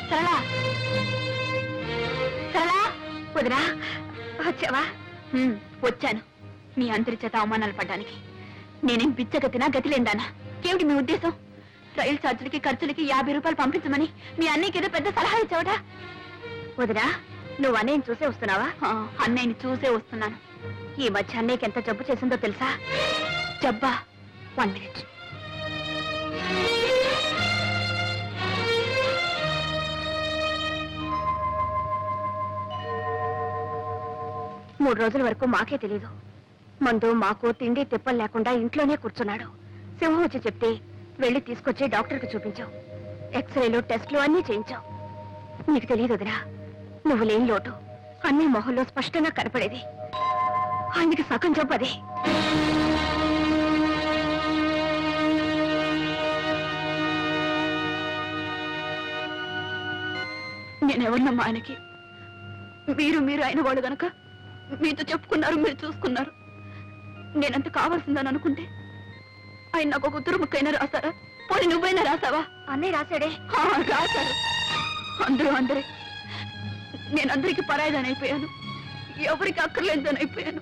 సరళా సరళా వదినా వచ్చావా? వచ్చాను. మీ అందరి చేత అవమానాలు పడ్డానికి. నేనేం బిచ్చగతినా గతిలేందానా? ఏమిటి మీ ఉద్దేశం? రైలు ఛార్జీలకి ఖర్చులకి 50 రూపాయలు పంపించమని మీ అన్నయ్యకి ఏదో పెద్ద సలహా ఇచ్చావట. వదినా నువ్వు అన్నయ్యని చూసే వస్తున్నావా? అన్నయ్యని చూసే వస్తున్నాను. ఈ మధ్య అన్నయ్యకి ఎంత జబ్బు చేసిందో తెలుసా? జబ్బా? 1 మినిట్. మూడు రోజుల వరకు మాకే తెలీదు. మందు మాకు తిండి తిప్పలు లేకుండా ఇంట్లోనే కూర్చున్నాడు. సింహం వచ్చి చెప్తే వెళ్ళి తీసుకొచ్చి డాక్టర్కి చూపించావు. ఎక్స్రేలు టెస్టులు అన్నీ చేయించావు. నీకు తెలియదు వదినా, నువ్వు లేని లోటు అన్ని మొహంలో స్పష్టంగా కనపడేది. ఆయనకి సగం జబ్బు అదే. నేనెవరినమ్మా ఆయనకి? మీరు అయిన వాళ్ళు గనక మీతో చెప్పుకున్నారు, మీరు చూసుకున్నారు. నేనంత కావాల్సిందని అనుకుంటే ఆయన నాకు ఒక ఉత్తర ముక్కైనా రాశారా? పోనీ నువ్వైనా రాసావా? అన్నయ్య రాశాడే. రాశారు అందరే. నేనందరికీ పరాయిదాని అయిపోయాను. ఎవరికి అక్కర్లేదని అయిపోయాను.